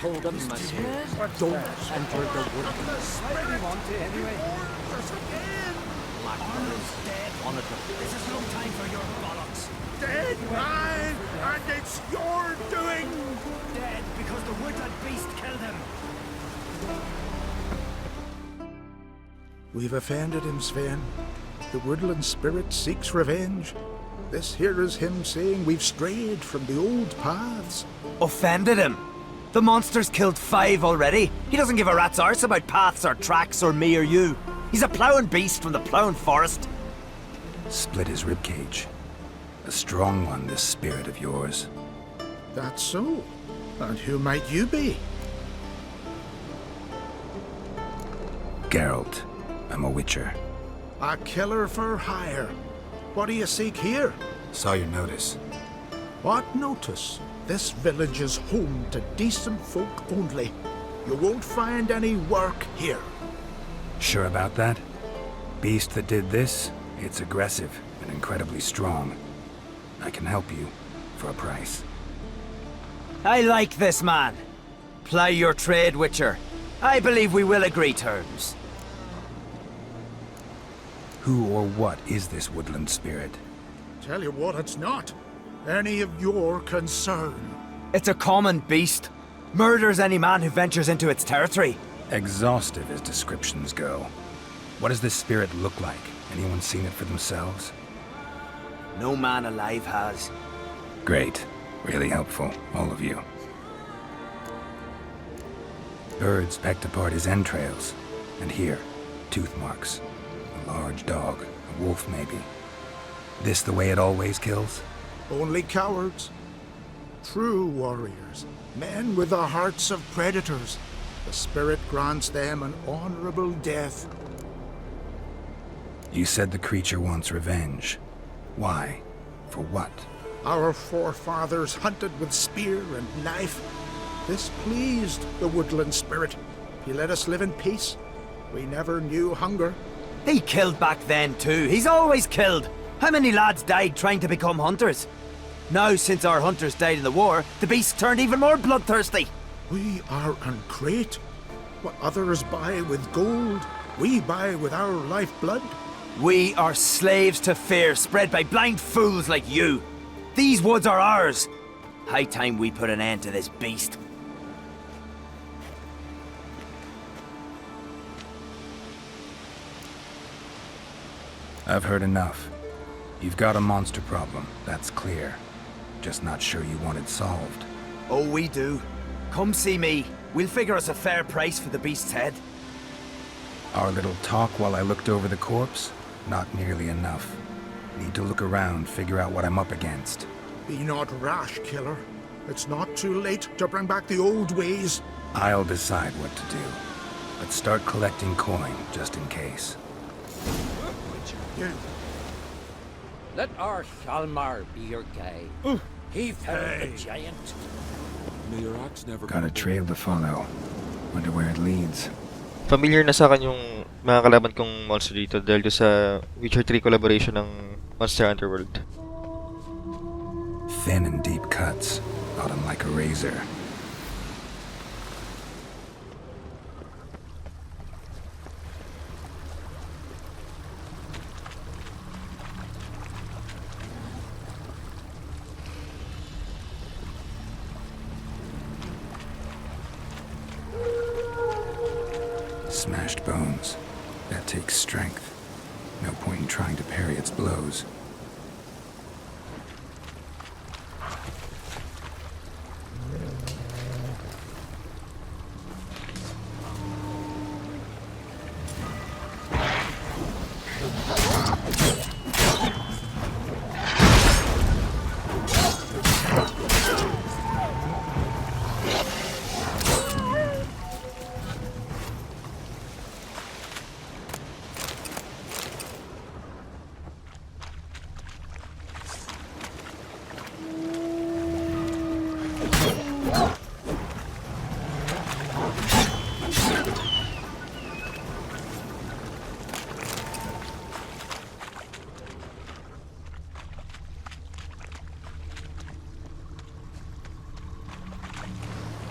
told them, monsieur, don't enter the woodland. Why do you want to, anyway? Arnold's dead. One of them. This is no time for your bollocks. Dead, mine, and it's your doing. Dead because the woodland beast killed him. We've offended him, Sven. The Woodland Spirit seeks revenge. This here is him saying we've strayed from the old paths. Offended him? The monster's killed 5 already. He doesn't give a rat's arse about paths or tracks or me or you. He's a ploughing beast from the ploughing forest. Split his ribcage. A strong one, this spirit of yours. That's so. And who might you be? Geralt. I'm a witcher. A killer for hire. What do you seek here? Saw your notice. What notice? This village is home to decent folk only. You won't find any work here. Sure about that? Beast that did this, it's aggressive and incredibly strong. I can help you for a price. I like this man. Ply your trade, Witcher. I believe we will agree terms. Who or what is this woodland spirit? Tell you what, it's not any of your concern. It's a common beast. Murders any man who ventures into its territory. Exhaustive as descriptions go. What does this spirit look like? Anyone seen it for themselves? No man alive has. Great. Really helpful, all of you. Birds pecked apart his entrails. And here, tooth marks. A large dog, a wolf maybe. This the way it always kills? Only cowards. True warriors. Men with the hearts of predators. The spirit grants them an honorable death. You said the creature wants revenge. Why? For what? Our forefathers hunted with spear and knife. This pleased the woodland spirit. He let us live in peace. We never knew hunger. He killed back then too. He's always killed. How many lads died trying to become hunters? Now, since our hunters died in the war, the beast turned even more bloodthirsty. We are uncreate. What others buy with gold, we buy with our lifeblood. We are slaves to fear spread by blind fools like you. These woods are ours. High time we put an end to this beast. I've heard enough. You've got a monster problem, that's clear. Just not sure you want it solved. Oh, we do. Come see me. We'll figure us a fair price for the beast's head. Our little talk while I looked over the corpse? Not nearly enough. Need to look around, figure out what I'm up against. Be not rash, killer. It's not too late to bring back the old ways. I'll decide what to do. Let's start collecting coin, just in case. You. Let our Shalmar be your guide. He felled the giant. May your axe never Got a trail to follow. Wonder where it leads. Familiar na sa akin yung mga kalaban kong monster dito dahil sa Witcher 3 collaboration ng Monster Hunter World. Thin and deep cuts, got 'em like a razor. Smashed bones. That takes strength. No point in trying to parry its blows.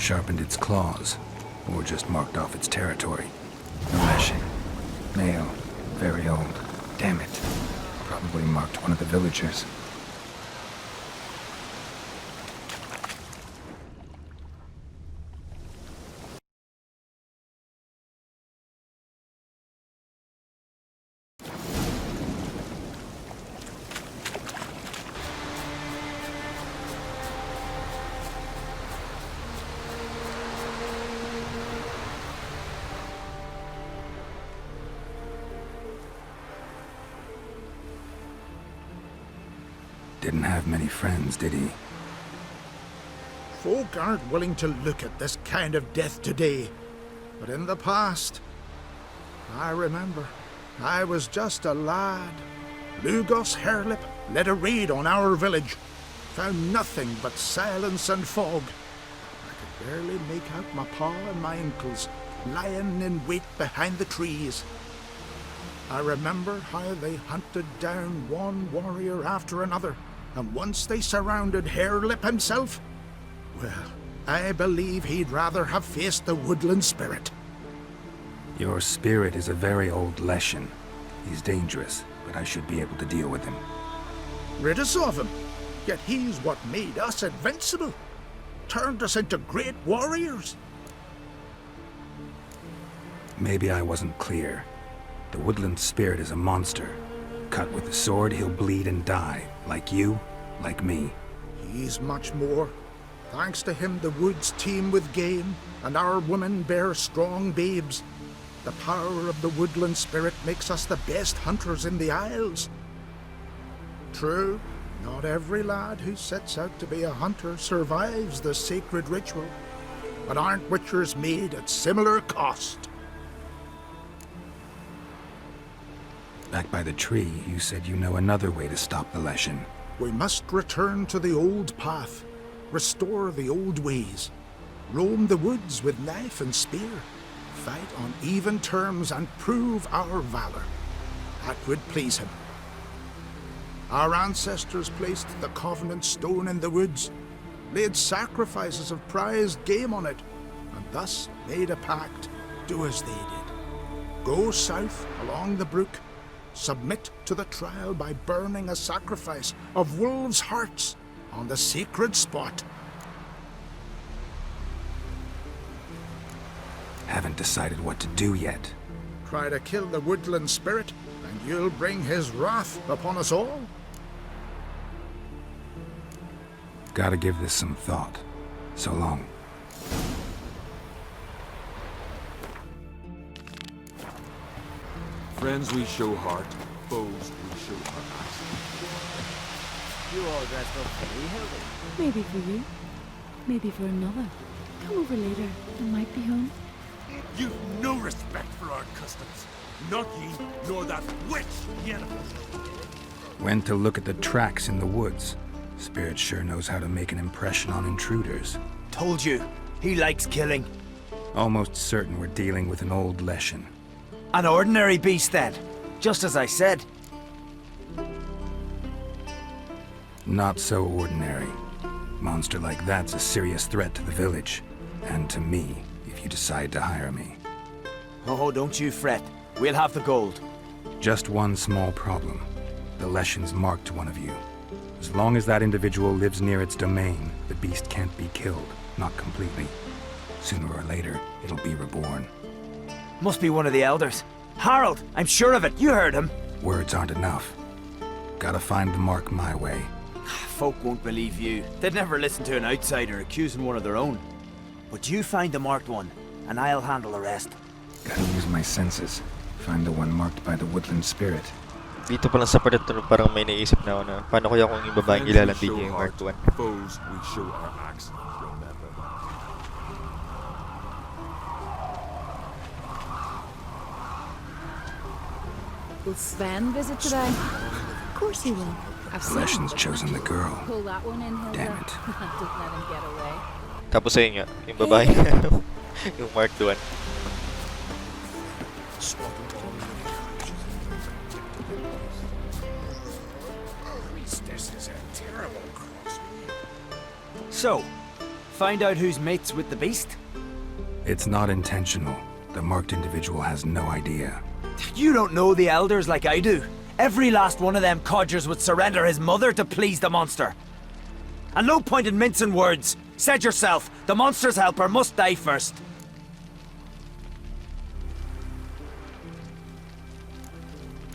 sharpened its claws, or just marked off its territory. A Leshen. Male. Very old. Damn it. Probably marked one of the villagers. Didn't have many friends, did he? Folk aren't willing to look at this kind of death today. But in the past, I remember, I was just a lad. Lugos Herlip led a raid on our village. Found nothing but silence and fog. I could barely make out my pa and my ankles lying in wait behind the trees. I remember how they hunted down one warrior after another, and once they surrounded Hairlip himself, well, I believe he'd rather have faced the Woodland Spirit. Your spirit is a very old Leshen. He's dangerous, but I should be able to deal with him. Rid us of him, yet he's what made us invincible. Turned us into great warriors. Maybe I wasn't clear. The Woodland Spirit is a monster. Cut with the sword, he'll bleed and die. Like you, like me. He's much more. Thanks to him, the woods teem with game, and our women bear strong babes. The power of the Woodland Spirit makes us the best hunters in the Isles. True, not every lad who sets out to be a hunter survives the sacred ritual, but aren't witchers made at similar cost? Back by the tree, you said you know another way to stop the Leshen. We must return to the old path, restore the old ways, roam the woods with knife and spear, fight on even terms and prove our valor. That would please him. Our ancestors placed the Covenant Stone in the woods, laid sacrifices of prized game on it, and thus made a pact, do as they did. Go south along the brook, submit to the trial by burning a sacrifice of wolves' hearts on the sacred spot. Haven't decided what to do yet. Try to kill the Woodland Spirit, and you'll bring his wrath upon us all. Gotta give this some thought. So long. Friends we show heart, foes we show our axe. You all dressed up for me, Hildy. Maybe for you. Maybe for another. Come over later. I might be home. You've no respect for our customs. Not ye, nor that witch, Yennefer. Went to look at the tracks in the woods. Spirit sure knows how to make an impression on intruders. Told you, he likes killing. Almost certain we're dealing with an old Leshen. An ordinary beast then, just as I said. Not so ordinary. Monster like that's a serious threat to the village. And to me, if you decide to hire me. Oh, don't you fret. We'll have the gold. Just one small problem. The Leshen's marked one of you. As long as that individual lives near its domain, the beast can't be killed. Not completely. Sooner or later, it'll be reborn. Must be one of the elders. Harold, I'm sure of it. You heard him. Words aren't enough. Gotta find the mark my way. Folk won't believe you. They'd never listen to an outsider accusing one of their own. But you find the marked one, and I'll handle the rest. Gotta use my senses. Find the one marked by the Woodland Spirit. Dito pa lang sa part ito, parang may naisip na ako na paano kaya kung yung babaeng ilalandi niya yung Mark 1. Foes we show our axe. Remember that. Will Sven visit today? Of course he will. I've The Leshen's chosen the girl. Pull that one in, Hilda. Damn it. Don't let him get away. Tapos ayun nga, yung babae, yung Mark 1. This is a terrible cross. So, find out who's mates with the beast? It's not intentional. The marked individual has no idea. You don't know the elders like I do. Every last one of them codgers would surrender his mother to please the monster. And no point in mincing words. Said yourself, the monster's helper must die first.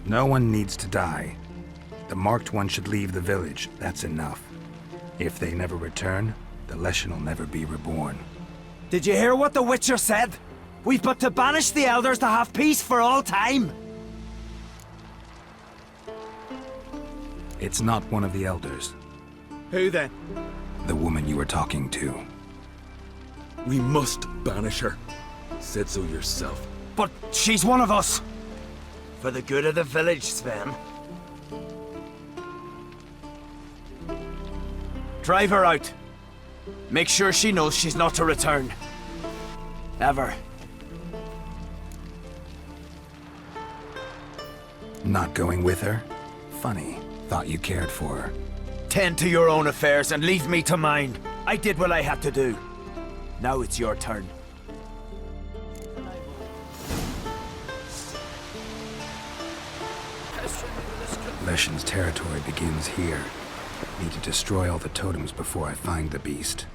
No one needs to die. The marked one should leave the village. That's enough. If they never return, the Leshen will never be reborn. Did you hear what the Witcher said? We've but to banish the elders to have peace for all time. It's not one of the elders. Who then? The woman you were talking to. We must banish her. Said so yourself. But she's one of us. For the good of the village, Sven. Drive her out. Make sure she knows she's not to return. Ever. Not going with her? Funny. Thought you cared for her. Tend to your own affairs and leave me to mine. I did what I had to do. Now it's your turn. Leshen's territory begins here. Need to destroy all the totems before I find the beast.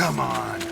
Come on!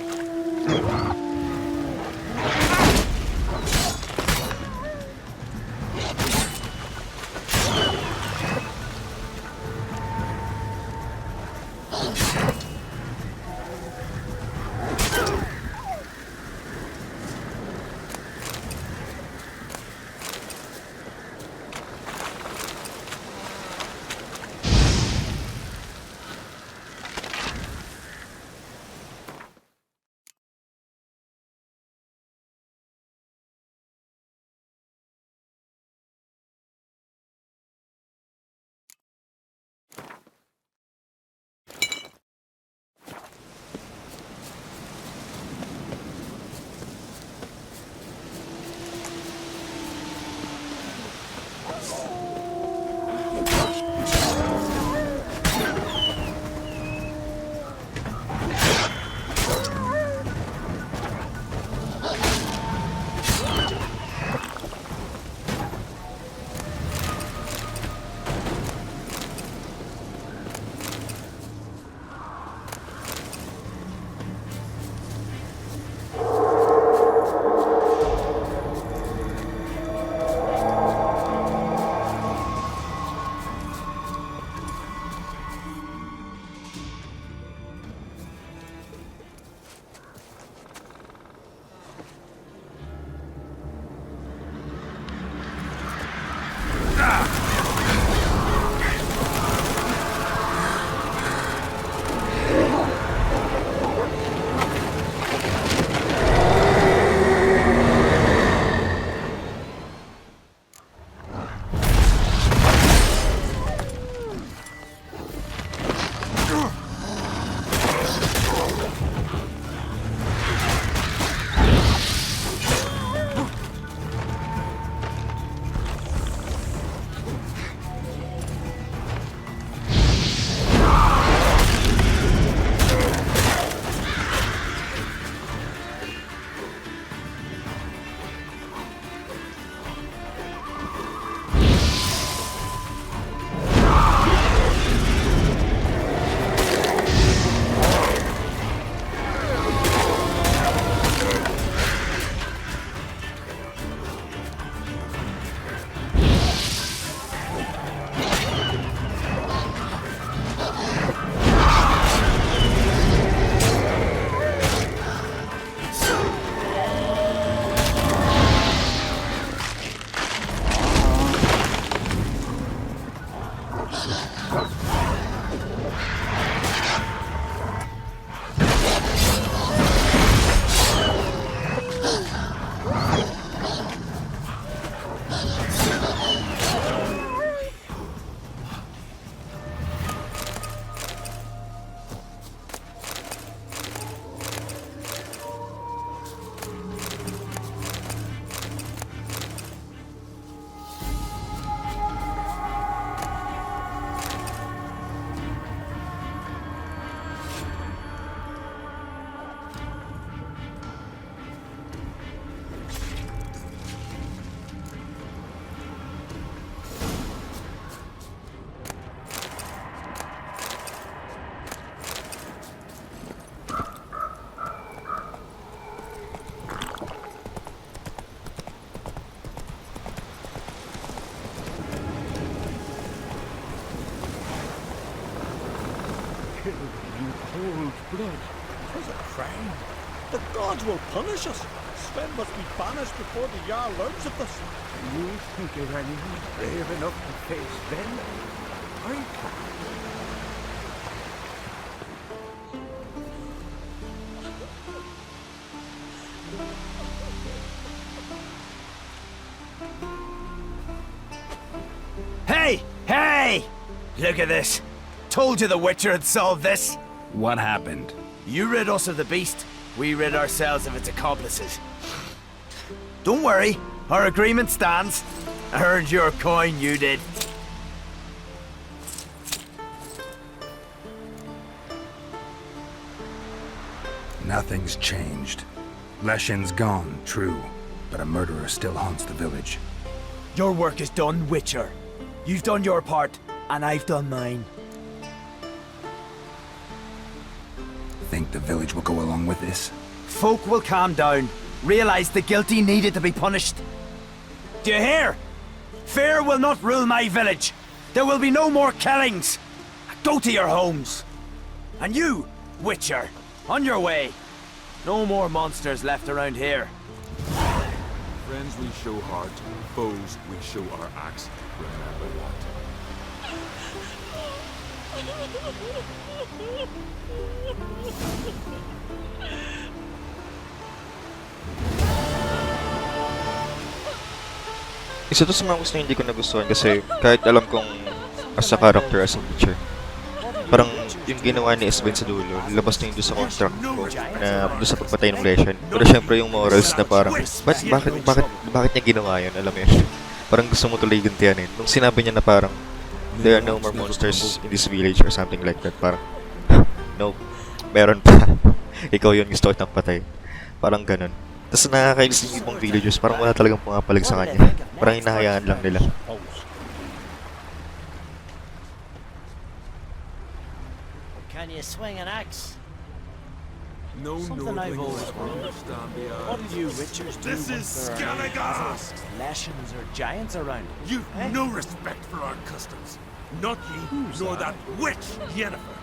The gods will punish us. Sven must be banished before the Jarl learns of this. You think you're anyone brave enough to face them? I can't. Hey! Hey! Look at this. Told you the Witcher had solved this. What happened? You rid us of the beast. We rid ourselves of its accomplices. Don't worry. Our agreement stands. I earned your coin, you did. Nothing's changed. Leshin's gone, true, but a murderer still haunts the village. Your work is done, Witcher. You've done your part, and I've done mine. Think the village will go along with this? Folk will calm down, realize the guilty needed to be punished. Do you hear? Fear will not rule my village. There will be no more killings. Go to your homes. And you, Witcher, on your way. No more monsters left around here. Friends we show heart, foes we show our axe. Remember that. Isa to sa mga gusto hindi ko nagustuhan kasi kahit alam kong as a character, as a Witcher, parang yung ginawa ni Sven sa dulo, labas na yun doon sa contract ko na doon sa pagpatay ng Leshen. Pero syempre yung morals na parang, bakit niya ginawa yun? Alam mo yun? Parang gusto mo tuloy gantianin. Nung sinabi niya na parang, there are no more monsters in this village or something like that, parang, no, meron pa. Ikaw yun, gusto kitang patay. Parang ganun. Tapos nakakainis yung ibang villagers, parang wala talagang pumapalag sa kanya. Parang hinahayaan lang nila. Can you swing an axe? No Something I've Nordling always will wondered. understand the What do you Witchers do This is once there are any Skelliger! hazards, Leshens or giants around? You've Eh? no respect for our customs. Not ye, nor that witch, Yennefer.